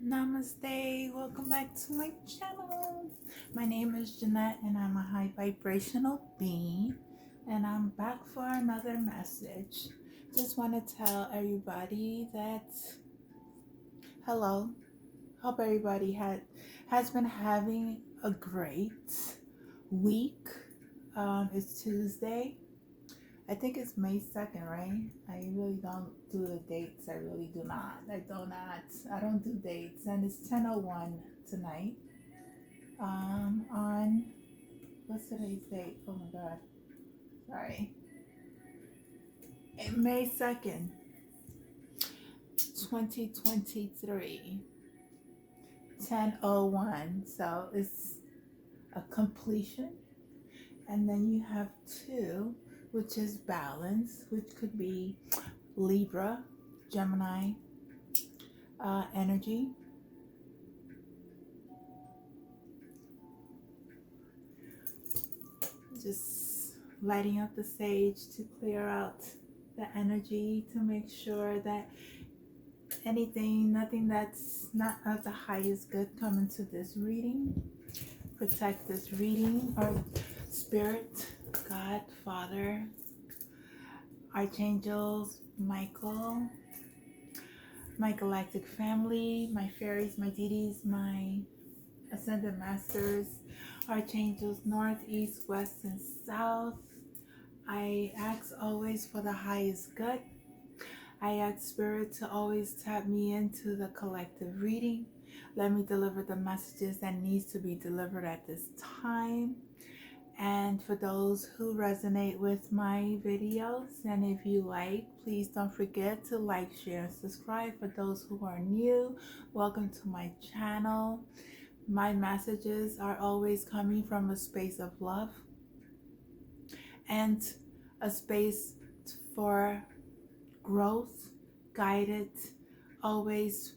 Namaste, welcome back to my channel. My name is Jeanette and I'm a high vibrational being, and I'm back for another message. Just want to tell everybody that hello. Hope everybody has been having a great week. It's Tuesday. I think it's May 2nd, right? I really don't do the dates. I really do not. I don't do dates. And it's 10:01 tonight. On, what's today's date? Oh my God. Sorry. May 2nd, 2023. 10:01. So it's a completion. And then you have 2, which is balance, which could be Libra, Gemini energy. Just lighting up the sage to clear out the energy, to make sure that nothing that's not of the highest good come into this reading. Protect this reading, or Spirit, God, Father, Archangels, Michael, my galactic family, my fairies, my deities, my ascended masters, archangels, north, east, west, and south. I ask always for the highest good. I ask Spirit to always tap me into the collective reading. Let me deliver the messages that needs to be delivered at this time. And for those who resonate with my videos, and if you like, please don't forget to like, share, and subscribe. For those who are new, welcome to my channel. My messages are always coming from a space of love and a space for growth, guided always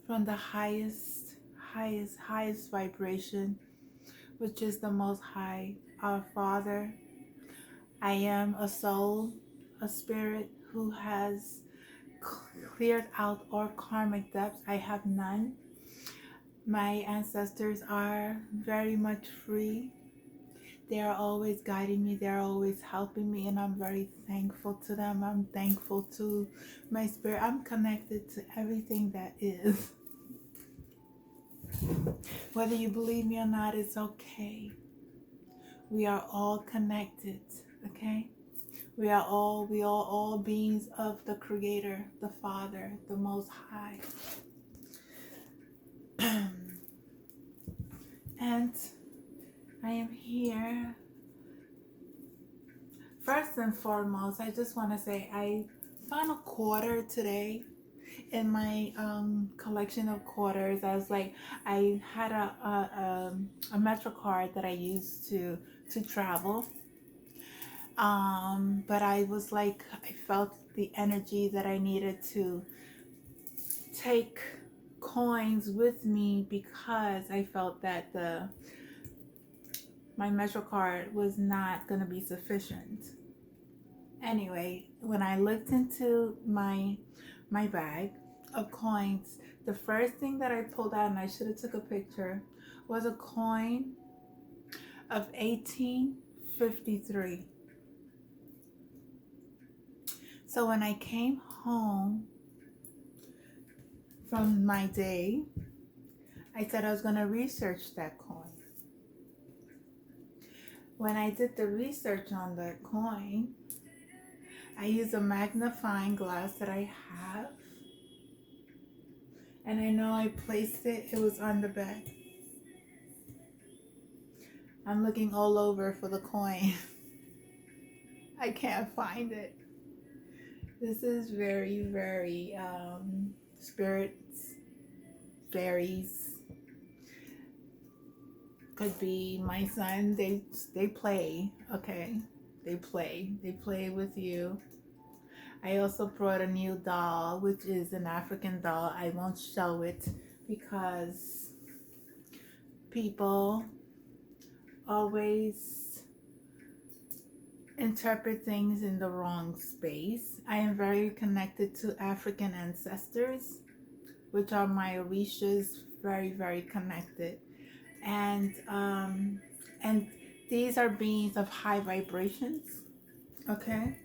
from the highest vibration, which is the Most High, our Father. I am a soul, a spirit who has cleared out all karmic debts. I have none. My ancestors are very much free. They are always guiding me. They are always helping me, and I'm very thankful to them. I'm thankful to my spirit. I'm connected to everything that is. Whether you believe me or not, it's okay. We are all connected, okay? We are all beings of the Creator, the Father, the Most High. And I am here. First and foremost, I just want to say I found a quarter today in my collection of quarters. I had a Metro card that I used to travel. But I was like, I felt the energy that I needed to take coins with me, because I felt that my Metro card was not going to be sufficient. Anyway, when I looked into my bag of coins, the first thing that I pulled out, and I should have took a picture, was a coin of 1853. So when I came home from my day, I said I was going to research that coin. When I did the research on that coin, I used a magnifying glass that I have, and I know I placed it was on the bed. I'm looking all over for the coin. I can't find it. This is very, very spirits, fairies, could be my son. They play, okay? They play with you. I also brought a new doll, which is an African doll. I won't show it because people always interpret things in the wrong space. I am very connected to African ancestors. which are my orishas, very, very connected. And these are beings of high vibrations. Okay.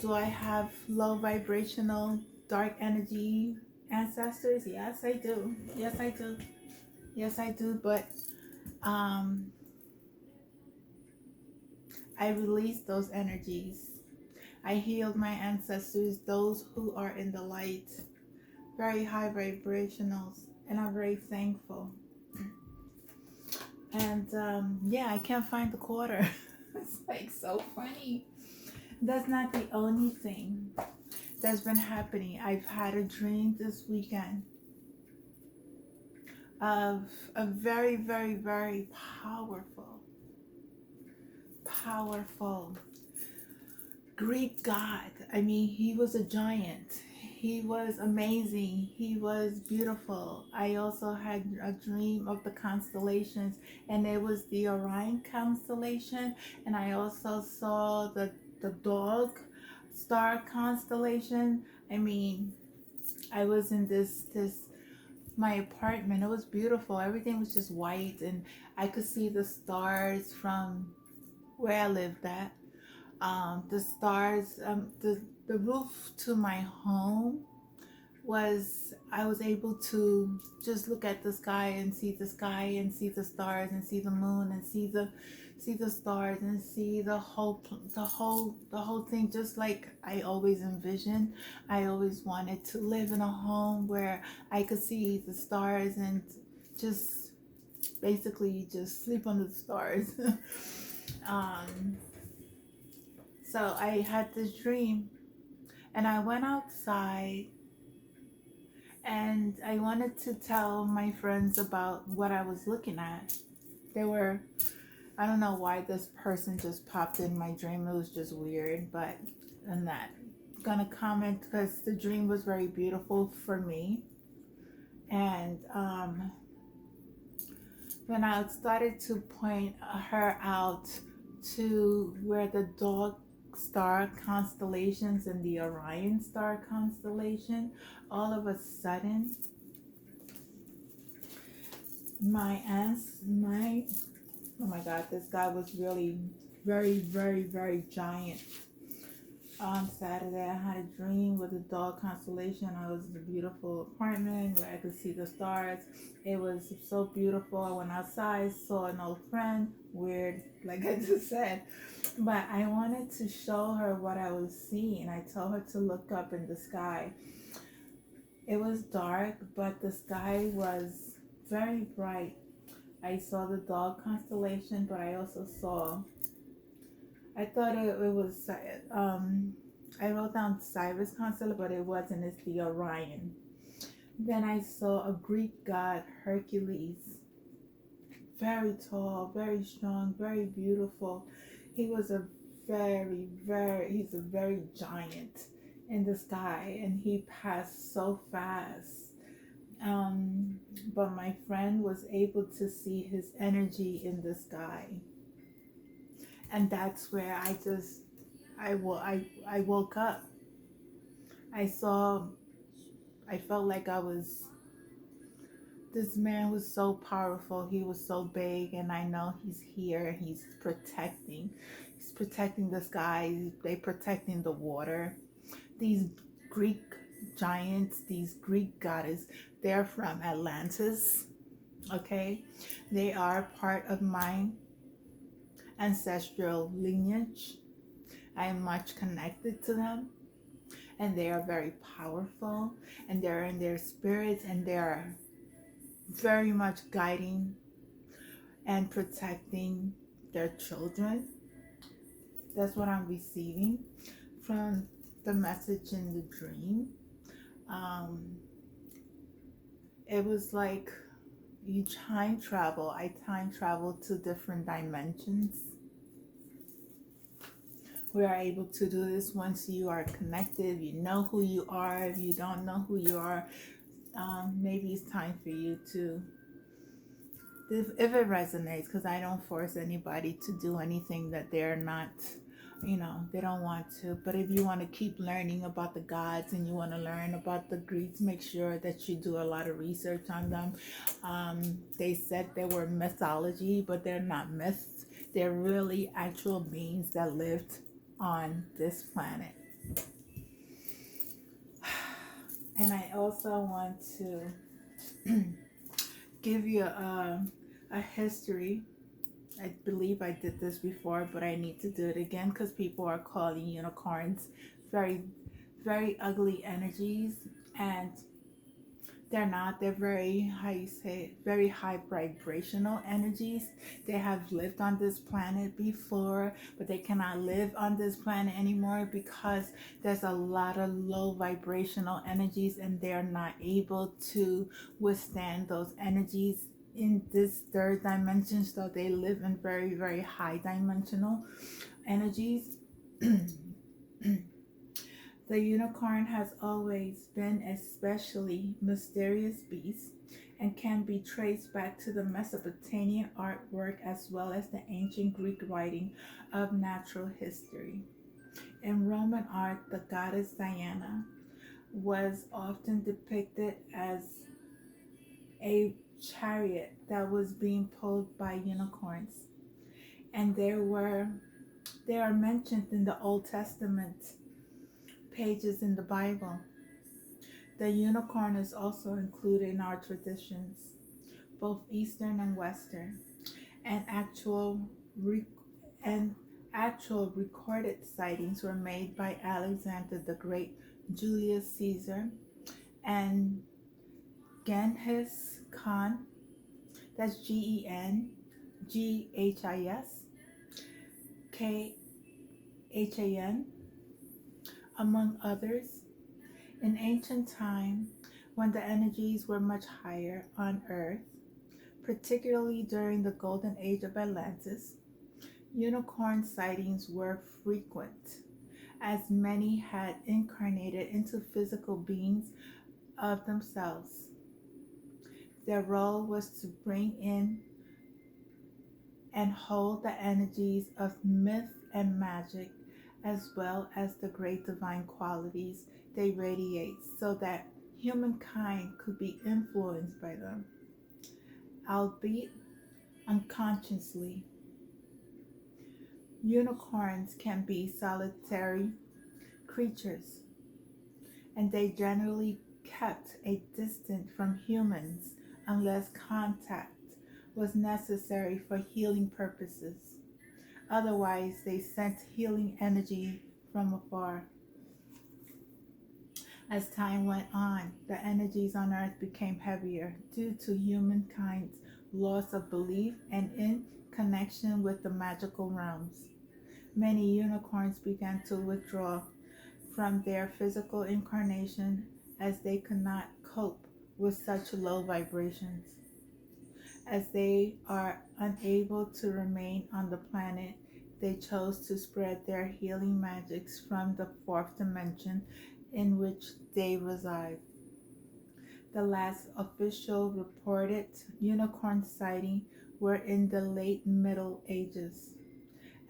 Do I have low vibrational dark energy ancestors? Yes, I do. Yes, I do. Yes, I do. But um, I release those energies. I healed my ancestors, those who are in the light, very high vibrationals, and I'm very thankful. And yeah, I can't find the quarter. It's like so funny. That's not the only thing that's been happening. I've had a dream this weekend of a very, very, very powerful Greek god. I mean, he was a giant. He was amazing. He was beautiful. I also had a dream of the constellations, and it was the Orion constellation. And I also saw the dog star constellation. I mean, I was in this my apartment. It was beautiful. Everything was just white, and I could see the stars from where I lived at. The stars, the roof to my home was, I was able to just look at the sky and see the sky and see the stars and see the moon and see the stars and see the whole thing, just like I always envisioned. I always wanted to live in a home where I could see the stars and just basically just sleep under the stars. um, so I had this dream, and I went outside, and I wanted to tell my friends about what I was looking at. They were, I don't know why this person just popped in my dream. It was just weird, but I'm not gonna comment because the dream was very beautiful for me. And when I started to point her out to where the dog star constellations and the Orion star constellation, all of a sudden, my oh my god, this guy was really very, very, very giant. On Saturday, I had a dream with the dog constellation. I was in a beautiful apartment where I could see the stars. It was so beautiful. I went outside, saw an old friend. Weird, like I just said. But I wanted to show her what I was seeing. I told her to look up in the sky. It was dark, but the sky was very bright. I saw the dog constellation, but I also saw, I thought it was, I wrote down Cyrus constellation, but it wasn't. It's the Orion. Then I saw a Greek god, Hercules. Very tall, very strong, very beautiful. He was a he's a very giant in the sky, and he passed so fast. Um, but my friend was able to see his energy in the sky. And that's where I woke up. I saw, I felt like this man was so powerful. He was so big, and I know he's here. He's protecting the sky. They protecting the water. These Greek giants, these Greek goddesses, they're from Atlantis. Okay, they are part of my ancestral lineage. I am much connected to them, and they are very powerful, and they're in their spirits, and they are very much guiding and protecting their children. That's what I'm receiving from the message in the dream. Um, it was like you time travel. I time travel to different dimensions. We are able to do this once you are connected. You know who you are. If you don't know who you are, maybe it's time for you to, if it resonates, because I don't force anybody to do anything that they're not They don't want to. But if you want to keep learning about the gods and you want to learn about the Greeks, make sure that you do a lot of research on them. They said they were mythology, but they're not myths. They're really actual beings that lived on this planet. And I also want to give you a history. I believe I did this before, but I need to do it again because people are calling unicorns very, very ugly energies, and they're not. They're very, how you say, very high vibrational energies. They have lived on this planet before, but they cannot live on this planet anymore because there's a lot of low vibrational energies, and they're not able to withstand those energies in this third dimension. So they live in very, very high dimensional energies. The unicorn has always been a especially mysterious beast and can be traced back to the Mesopotamian artwork as well as the ancient Greek writing of natural history. In Roman art, the goddess Diana was often depicted as a chariot that was being pulled by unicorns. And they are mentioned in the Old Testament pages in the Bible. The unicorn is also included in our traditions, both Eastern and Western, and and actual recorded sightings were made by Alexander the Great, Julius Caesar, and Genghis Khan. That's GenghisKhan, among others. In ancient time, when the energies were much higher on Earth, particularly during the golden age of Atlantis, unicorn sightings were frequent, as many had incarnated into physical beings of themselves. Their role was to bring in and hold the energies of myth and magic, as well as the great divine qualities they radiate, so that humankind could be influenced by them, albeit unconsciously. Unicorns can be solitary creatures, and they generally kept a distance from humans unless contact was necessary for healing purposes. Otherwise, they sent healing energy from afar. As time went on, the energies on earth became heavier due to humankind's loss of belief and in connection with the magical realms. Many unicorns began to withdraw from their physical incarnation as they could not cope with such low vibrations. As they are unable to remain on the planet, they chose to spread their healing magics from the fourth dimension in which they reside. The last official reported unicorn sighting were in the late Middle Ages.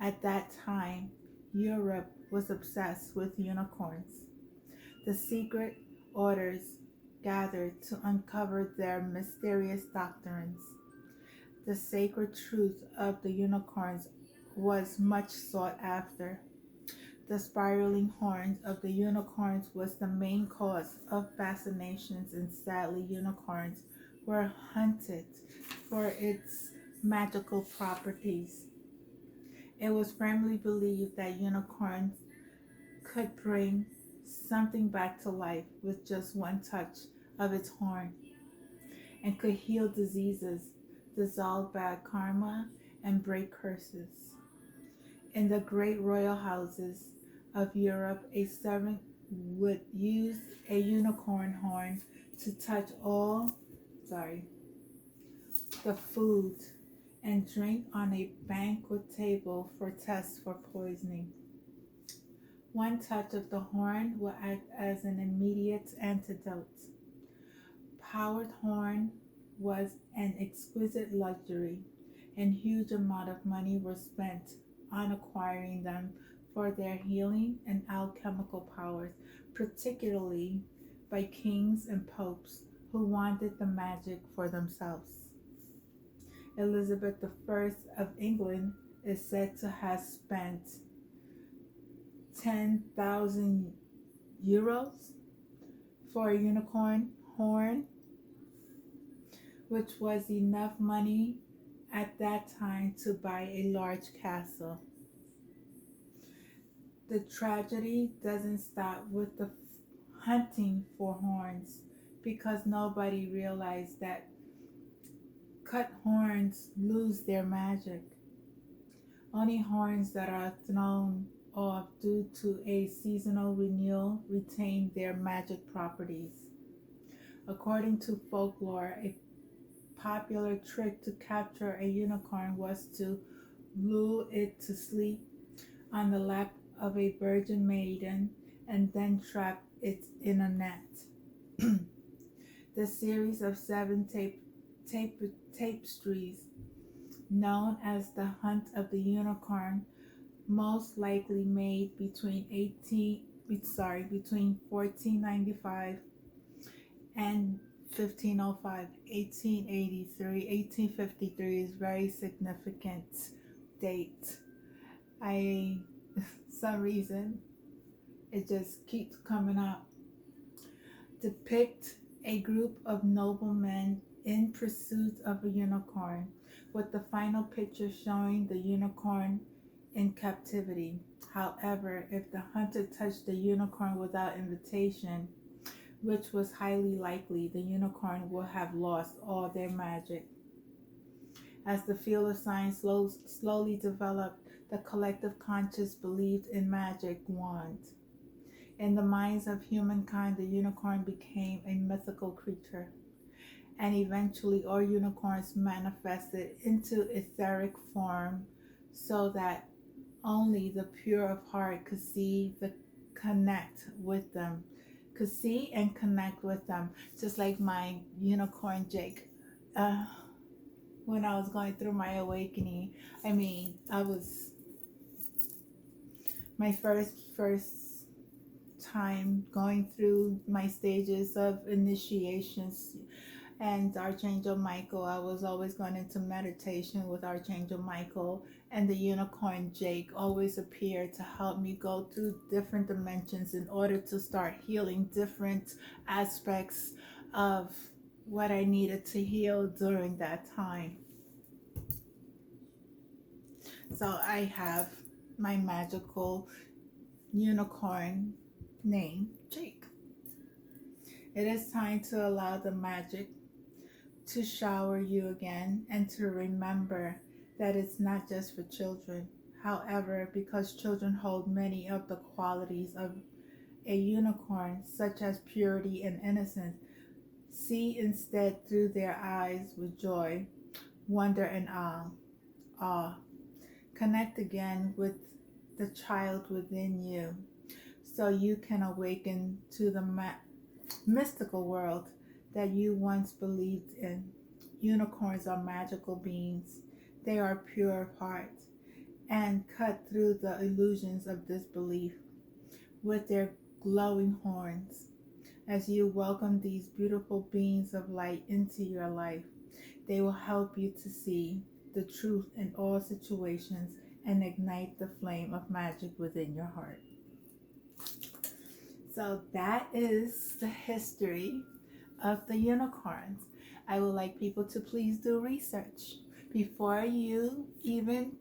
At that time, Europe was obsessed with unicorns. The secret orders gathered to uncover their mysterious doctrines. The sacred truth of the unicorns was much sought after. The spiraling horns of the unicorns was the main cause of fascinations, and sadly, unicorns were hunted for its magical properties. It was firmly believed that unicorns could bring something back to life with just one touch of its horn, and could heal diseases, dissolve bad karma, and break curses. In the great royal houses of Europe, a servant would use a unicorn horn to touch the food and drink on a banquet table for tests for poisoning. One touch of the horn will act as an immediate antidote. Powdered horn was an exquisite luxury, and huge amount of money were spent on acquiring them for their healing and alchemical powers, particularly by kings and popes who wanted the magic for themselves. Elizabeth I of England is said to have spent 10,000 euros for a unicorn horn, which was enough money at that time to buy a large castle. The tragedy doesn't stop with the hunting for horns, because nobody realized that cut horns lose their magic. Only horns that are thrown off due to a seasonal renewal retain their magic properties. According to folklore, a popular trick to capture a unicorn was to lull it to sleep on the lap of a virgin maiden and then trap it in a net. The series of seven tapestries, known as the Hunt of the Unicorn, most likely made between 1495 and 1505. 1853 is very significant date. Some reason it just keeps coming up. Depict a group of noblemen in pursuit of a unicorn, with the final picture showing the unicorn in captivity. However, if the hunter touched the unicorn without invitation, which was highly likely, the unicorn would have lost all their magic. As the field of science slowly developed, the collective conscious believed in magic wand. In the minds of humankind, the unicorn became a mythical creature, and eventually all unicorns manifested into etheric form so that only the pure of heart could see and connect with them. Just like my unicorn Jake. When I was going through my awakening, I was my first time going through my stages of initiations, and Archangel Michael. I was always going into meditation with Archangel Michael, and the unicorn Jake always appeared to help me go through different dimensions in order to start healing different aspects of what I needed to heal during that time. So I have my magical unicorn name, Jake. It is time to allow the magic to shower you again, and to remember that it's not just for children. However, because children hold many of the qualities of a unicorn, such as purity and innocence, see instead through their eyes with joy, wonder, and awe. Connect again with the child within you, so you can awaken to the mystical world that you once believed in. Unicorns are magical beings. They are pure of heart and cut through the illusions of disbelief with their glowing horns. As you welcome these beautiful beings of light into your life, they will help you to see the truth in all situations and ignite the flame of magic within your heart. So that is the history of the unicorns. I would like people to please do research before you even,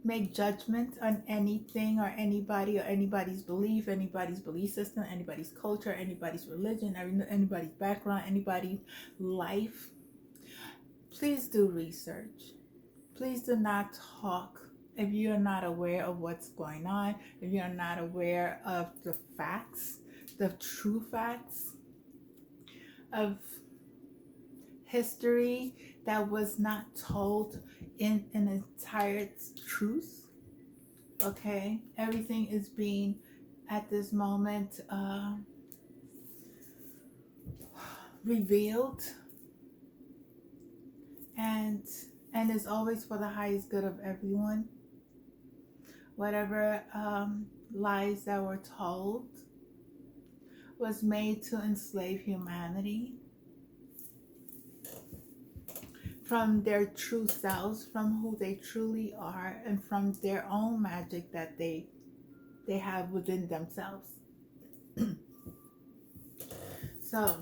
make judgment on anything or anybody, or anybody's belief system, anybody's culture, anybody's religion, anybody's background, anybody's life. Please do research. Please do not talk if you're not aware of what's going on, if you're not aware of the facts, the true facts of history that was not told in an entire truth. Okay, everything is being at this moment revealed, and and is always for the highest good of everyone. Whatever lies that were told was made to enslave humanity from their true selves, from who they truly are, and from their own magic that they have within themselves. So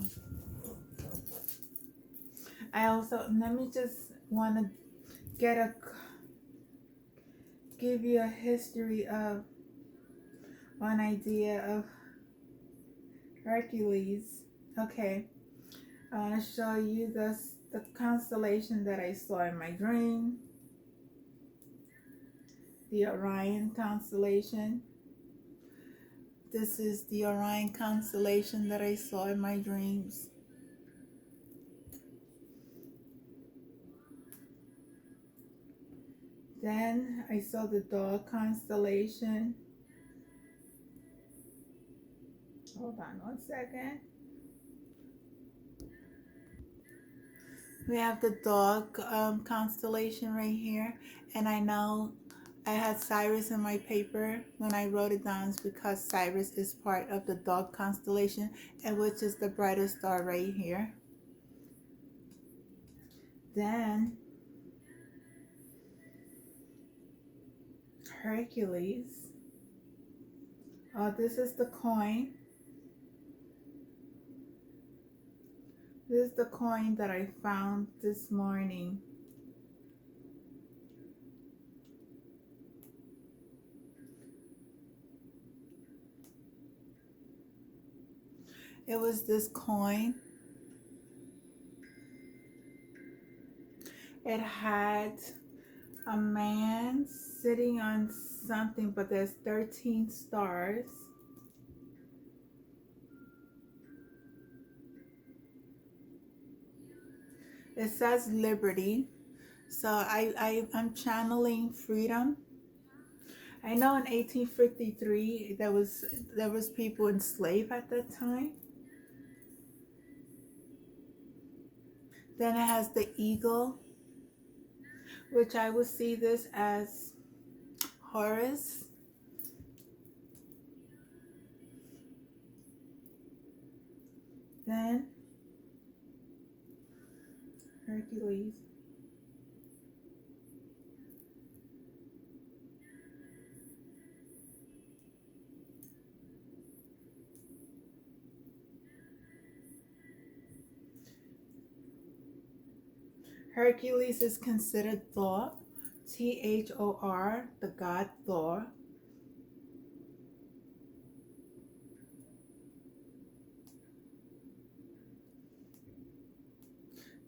I also, let me just want to give you a history of one idea of Hercules. Okay, I want to show you the constellation that I saw in my dream, the Orion constellation. This is the Orion constellation that I saw in my dreams. Then I saw the Dog constellation. Hold on one second. We have the Dog constellation right here. And I know I had Cyrus in my paper when I wrote it down. It's because Cyrus is part of the Dog constellation, and which is the brightest star right here. Then Hercules. Oh, this is the coin. This is the coin that I found this morning. It was this coin. It had a man sitting on something, but there's 13 stars. It says liberty. So I'm channeling freedom. I know in 1853 there was people enslaved at that time. Then it has the eagle, which I would see this as Horus. Then Hercules. Hercules is considered Thor, Thor, the god Thor.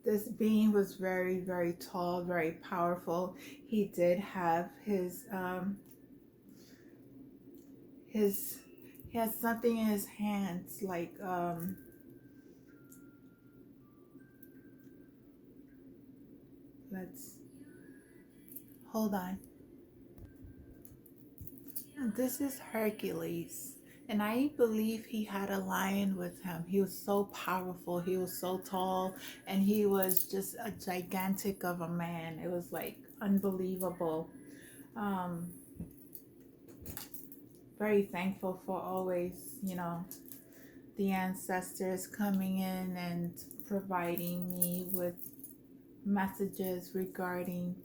This being was very, very tall, very powerful. He did have he has something in his hands, like let's hold on. This is Hercules, and I believe he had a lion with him. He was so powerful, he was so tall, and he was just a gigantic of a man. It was like unbelievable. Very thankful for always, the ancestors coming in and providing me with messages regarding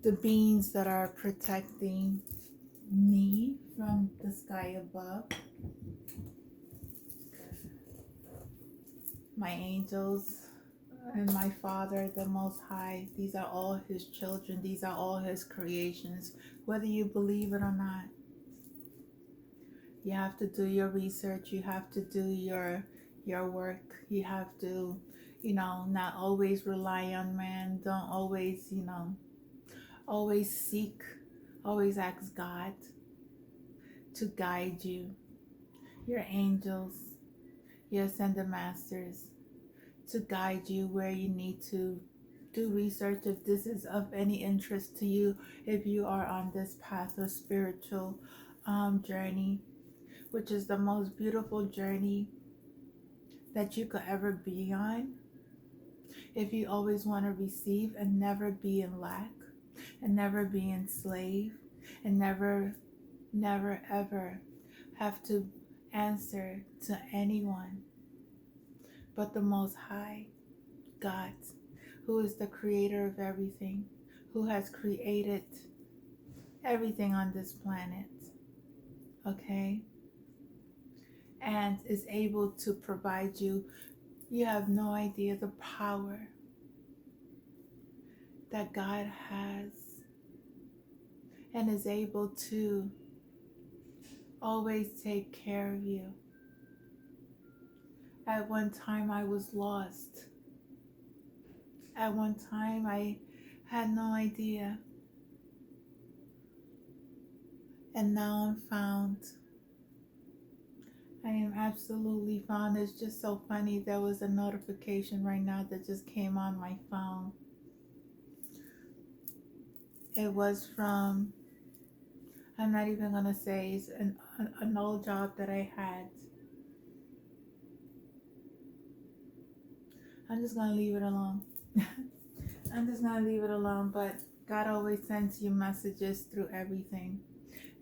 the beings that are protecting me from the sky above. My angels and my Father, the Most High, these are all His children. These are all His creations, whether you believe it or not. You have to do your research. You have to do your work. You have to, not always rely on man. Don't always, always seek, always ask God to guide you. Your angels, your ascended masters, to guide you where you need to do research if this is of any interest to you, if you are on this path of spiritual journey, which is the most beautiful journey that you could ever be on. if you always want to receive and never be in lack and never be enslaved and never ever have to answer to anyone but the Most High God, who is the creator of everything, who has created everything on this planet, okay, and is able to provide you. You have no idea the power that God has and is able to always take care of you. At one time I was lost. At one time I had no idea. And now I'm found. I am absolutely found. It's just so funny. There was a notification right now that just came on my phone. It was from, I'm not even going to say, it's an old job that I had. I'm just going to leave it alone. I'm just going to leave it alone. But God always sends you messages through everything.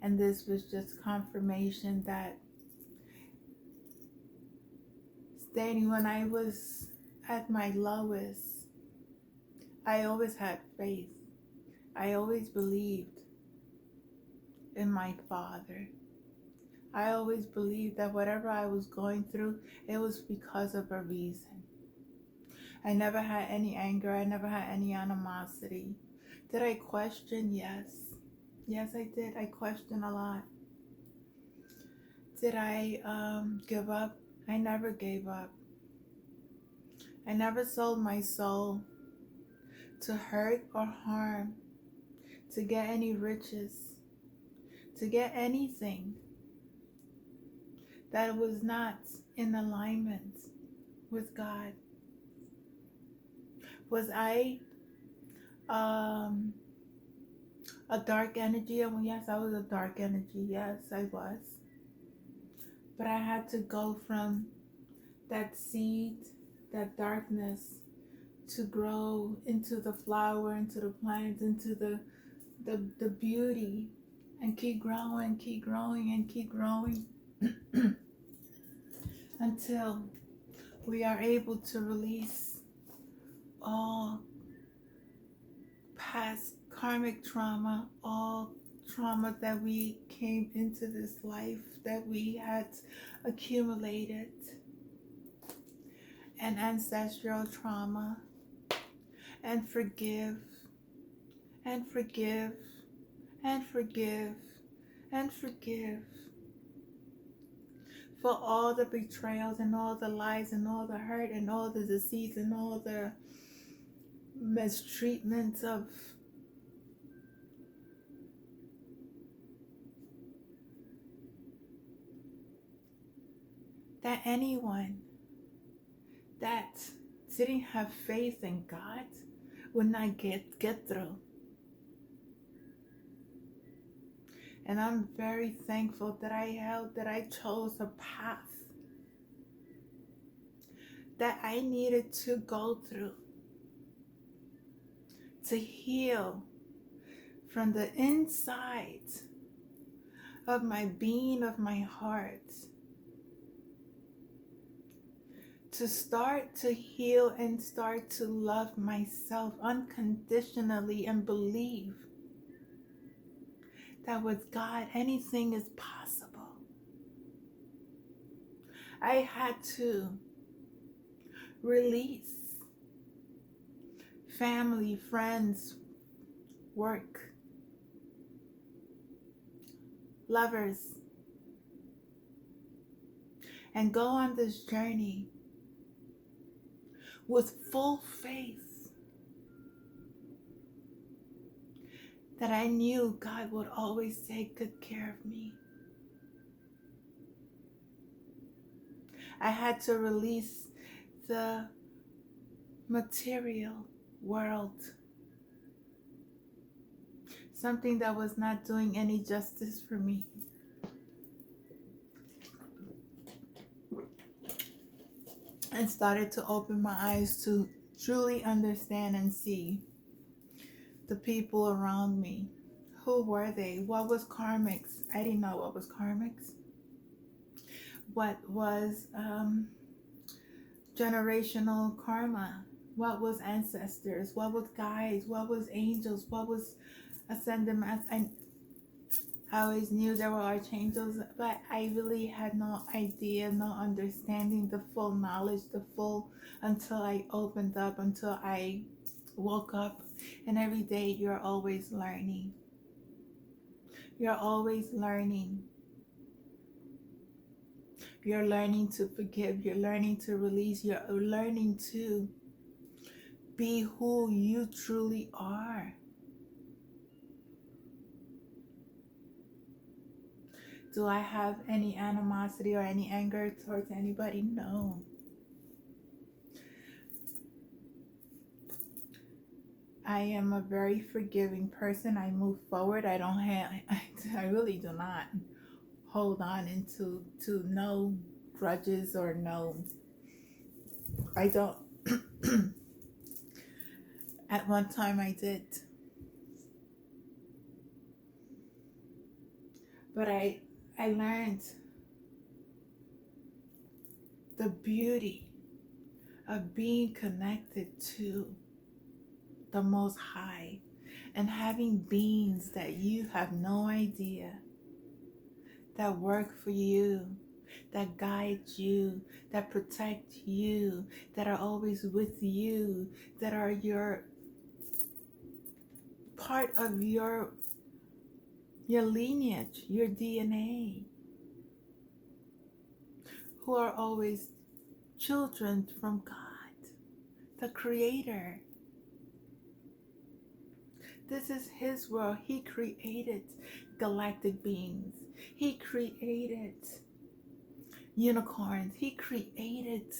And this was just confirmation that stating when I was at my lowest, I always had faith. I always believed in my Father. I always believed that whatever I was going through, it was because of a reason. I never had any anger. I never had any animosity. Did I question? Yes. Yes, I did. I questioned a lot. Did I give up? I never gave up. I never sold my soul to hurt or harm, to get any riches, to get anything that was not in alignment with God. Was I a dark energy? Well, yes, I was a dark energy. Yes, I was. But I had to go from that seed, that darkness, to grow into the flower, into the plant, into the beauty, and keep growing, and keep growing until we are able to release all past karmic trauma, all trauma that we came into this life that we had accumulated, and ancestral trauma, and forgive, and forgive, and forgive, and forgive for all the betrayals and all the lies and all the hurt and all the deceit and all the mistreatment of that anyone that didn't have faith in God would not get through. And I'm very thankful that I chose a path that I needed to go through to heal from the inside of my being, of my heart, to start to heal and start to love myself unconditionally and believe that with God anything is possible. I had to release family, friends, work, lovers, and go on this journey with full faith that I knew God would always take good care of me. I had to release the material world, something that was not doing any justice for me. And started to open my eyes to truly understand and see the people around me. Who were they? What was karmics? I didn't know what was karmics. What was generational karma? What was ancestors? What was guides? What was angels? What was ascended masters? I always knew there were archangels, but I really had no idea, no understanding, the full knowledge, until I opened up, until I woke up. And every day you're always learning. You're always learning. You're learning to forgive. You're learning to release. You're learning to be who you truly are. Do I have any animosity or any anger towards anybody? No. I am a very forgiving person. I move forward. I don't have, I really do not hold on into no grudges or no, I don't. At one time I did. But I learned the beauty of being connected to the Most High and having beings that you have no idea that work for you, that guide you, that protect you, that are always with you, that are your part of your lineage, your DNA, who are always children from God, the Creator. This is His world. He created galactic beings. He created unicorns. He created,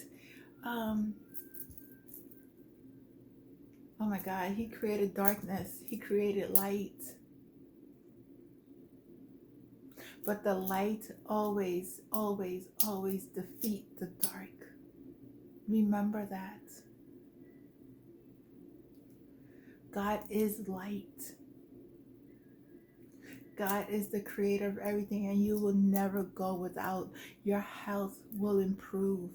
oh my God, He created darkness. He created light. But the light always, always, always defeat the dark. Remember that. God is light. God is the creator of everything, and you will never go without. Your health will improve.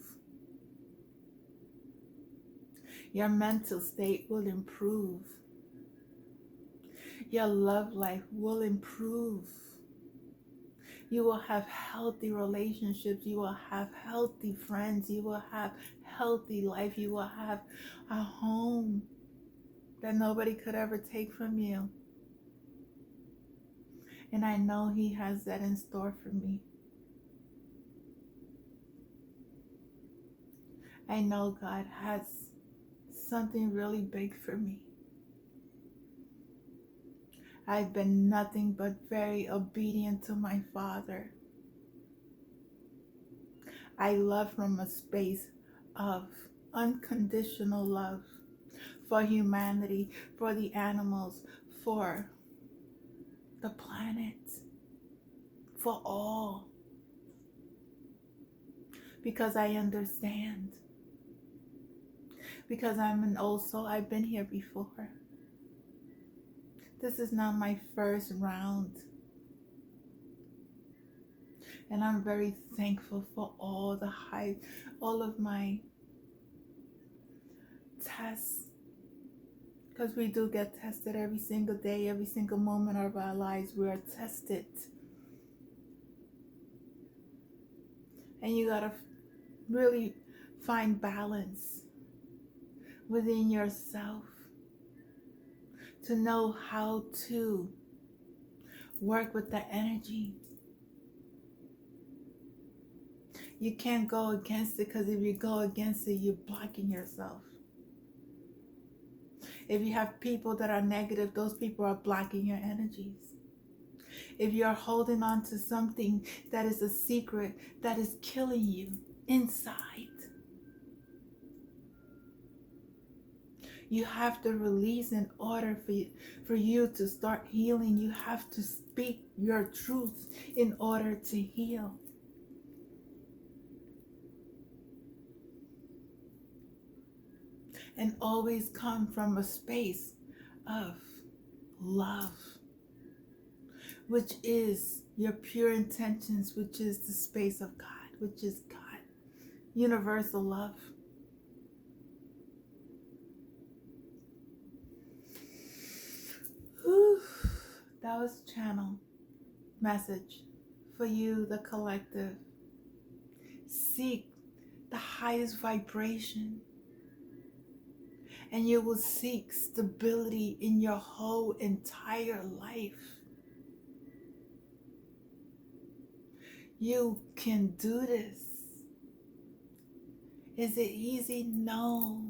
Your mental state will improve. Your love life will improve. You will have healthy relationships. You will have healthy friends. You will have healthy life. You will have a home that nobody could ever take from you. And I know He has that in store for me. I know God has something really big for me. I've been nothing but very obedient to my Father. I love from a space of unconditional love for humanity, for the animals, for the planet, for all. Because I understand. Because I'm an old soul. I've been here before. This is not my first round. And I'm very thankful for all of my tests. Because we do get tested every single day, every single moment of our lives. We are tested. And you gotta really find balance within yourself to know how to work with the energy. You can't go against it, because if you go against it, you're blocking yourself. If you have people that are negative, those people are blocking your energies. If you're holding on to something that is a secret that is killing you inside, you have to release in order for you to start healing. You have to speak your truth in order to heal. and always come from a space of love, which is your pure intentions, which is the space of God, which is God, universal love. Whew. That was channel message for you, the collective. Seek the highest vibration, and you will seek stability in your whole entire life. You can do this. Is it easy? No.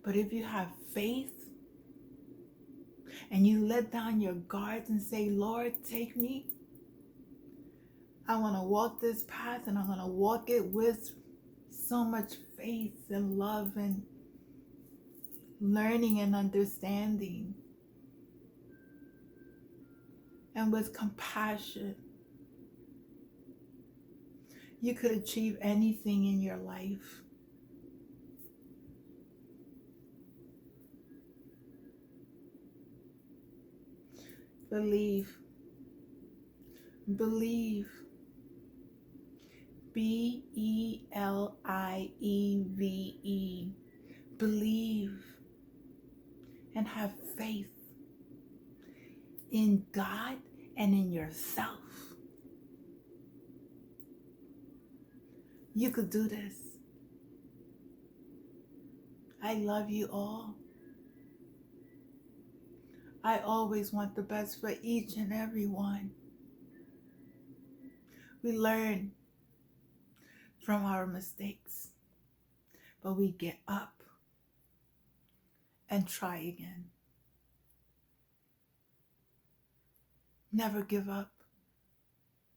But if you have faith and you let down your guards and say, Lord, take me. I want to walk this path, and I'm going to walk it with so much faith and love and learning and understanding, and with compassion. You could achieve anything in your life. Believe. Believe. Believe. Believe and have faith in God and in yourself. You could do this. I love you all. I always want the best for each and every one. We learn from our mistakes, but we get up and try again. Never give up.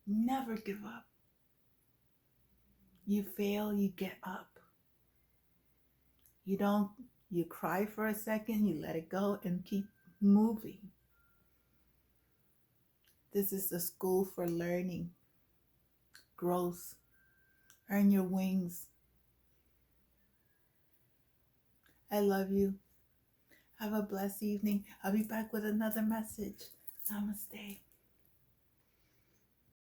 Never give up. You fail, you get up. You cry for a second, you let it go and keep moving. This is the school for learning, growth. Earn your wings. I love you. Have a blessed evening. I'll be back with another message. Namaste.